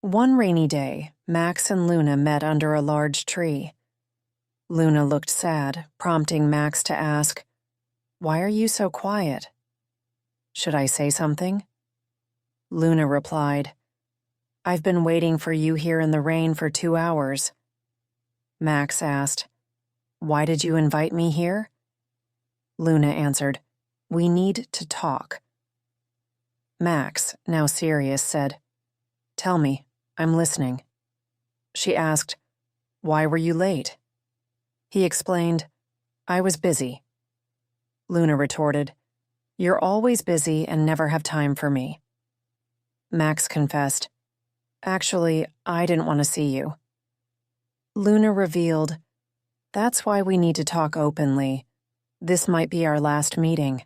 One rainy day, Max and Luna met under a large tree. Luna looked sad, prompting Max to ask, "Why are you so quiet?" "Should I say something?" Luna replied, "I've been waiting for you here in the rain for 2 hours." Max asked, "Why did you invite me here?" Luna answered, "We need to talk." Max, now serious, said, "Tell me, I'm listening." She asked, "Why were you late?" He explained, "I was busy." Luna retorted, "You're always busy and never have time for me." Max confessed, "Actually, I didn't want to see you." Luna revealed, "That's why we need to talk openly. This might be our last meeting."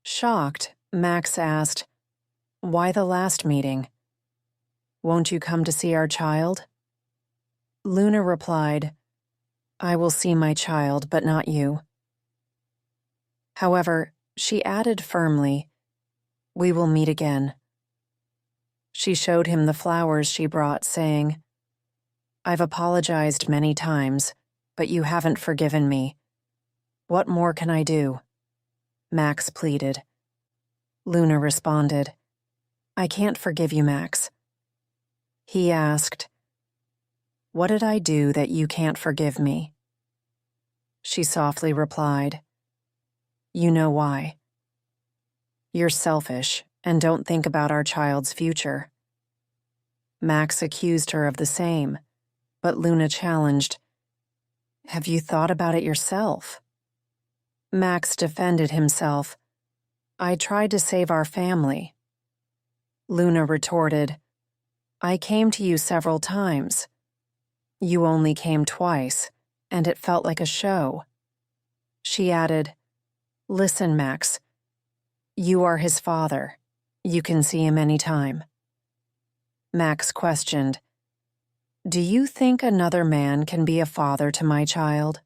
Shocked, Max asked, "Why the last meeting? Won't you come to see our child?" Luna replied, "I will see my child, but not you." However, she added firmly, "We will meet again." She showed him the flowers she brought, saying, "I've apologized many times, but you haven't forgiven me. What more can I do?" Max pleaded. Luna responded, "I can't forgive you, Max." He asked, "What did I do that you can't forgive me?" She softly replied, "You know why. You're selfish and don't think about our child's future." Max accused her of the same, but Luna challenged, "Have you thought about it yourself?" Max defended himself, "I tried to save our family." Luna retorted, "I came to you several times. You only came twice, and it felt like a show." She added, "Listen, Max, you are his father. You can see him anytime." Max questioned, "Do you think another man can be a father to my child?"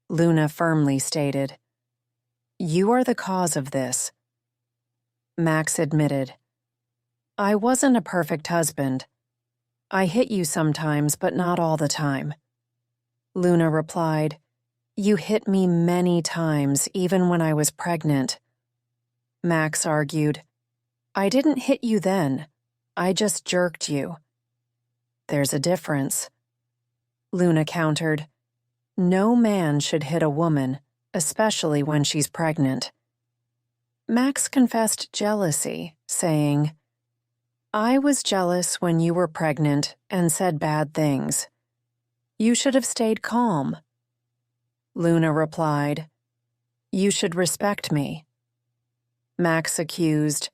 Luna firmly stated, "You are the cause of this." Max admitted, "I wasn't a perfect husband. I hit you sometimes, but not all the time." Luna replied, "You hit me many times, even when I was pregnant." Max argued, "I didn't hit you then. I just jerked you." "There's a difference." Luna countered, "No man should hit a woman, especially when she's pregnant." Max confessed jealousy, saying, "I was jealous when you were pregnant and said bad things. You should have stayed calm." Luna replied, "You should respect me." Max accused,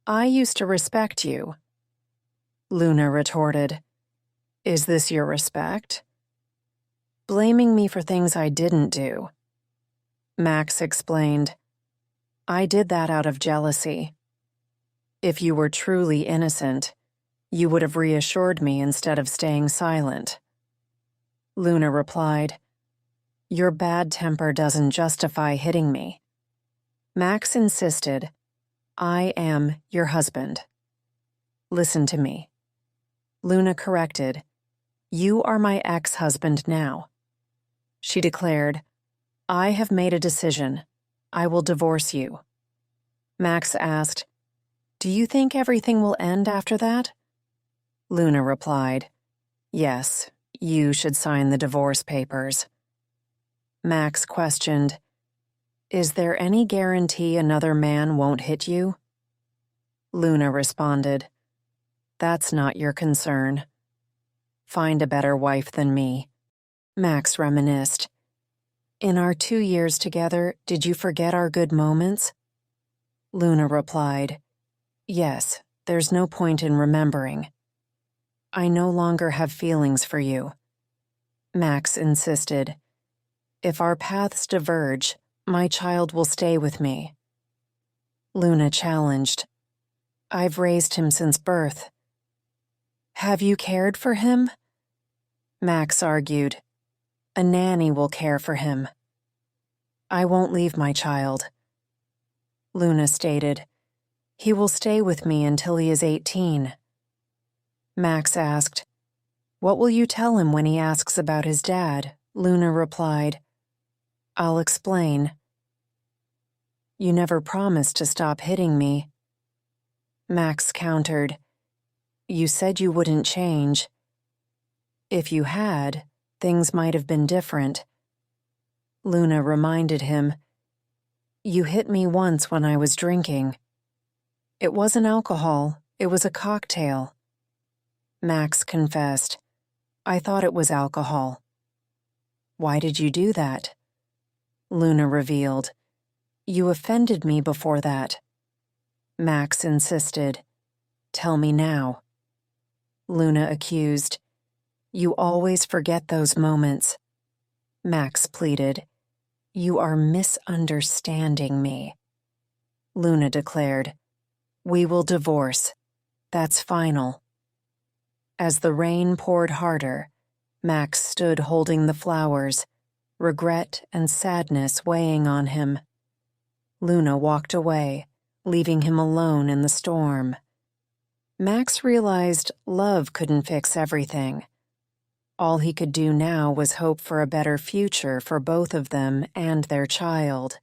"I used to respect you." Luna retorted, "Is this your respect?" Blaming me for things I didn't do. Max explained, "I did that out of jealousy. If you were truly innocent, you would have reassured me instead of staying silent." Luna replied, "Your bad temper doesn't justify hitting me." Max insisted, "I am your husband. Listen to me." Luna corrected, "You are my ex-husband now." She declared, "I have made a decision. I will divorce you." Max asked, "Do you think everything will end after that?" Luna replied, "Yes, you should sign the divorce papers." Max questioned, "Is there any guarantee another man won't hit you?" Luna responded, "That's not your concern. Find a better wife than me." Max reminisced, "In our 2 years together, did you forget our good moments?" Luna replied, "Yes, there's no point in remembering. I no longer have feelings for you." Max insisted, "If our paths diverge, my child will stay with me." Luna challenged, "I've raised him since birth." "Have you cared for him?" Max argued, "A nanny will care for him." "I won't leave my child." Luna stated, "He will stay with me until he is 18. Max asked. What will you tell him when he asks about his dad? Luna replied. I'll explain. You never promised to stop hitting me. Max countered. You said you wouldn't change. If you had, things might have been different. Luna reminded him. You hit me once when I was drinking. It wasn't alcohol, it was a cocktail. Max confessed. I thought it was alcohol. Why did you do that? Luna revealed. You offended me before that. Max insisted. Tell me now. Luna accused. You always forget those moments. Max pleaded. You are misunderstanding me. Luna declared. We will divorce. That's final. As the rain poured harder, Max stood holding the flowers, regret and sadness weighing on him. Luna walked away, leaving him alone in the storm. Max realized love couldn't fix everything. All he could do now was hope for a better future for both of them and their child.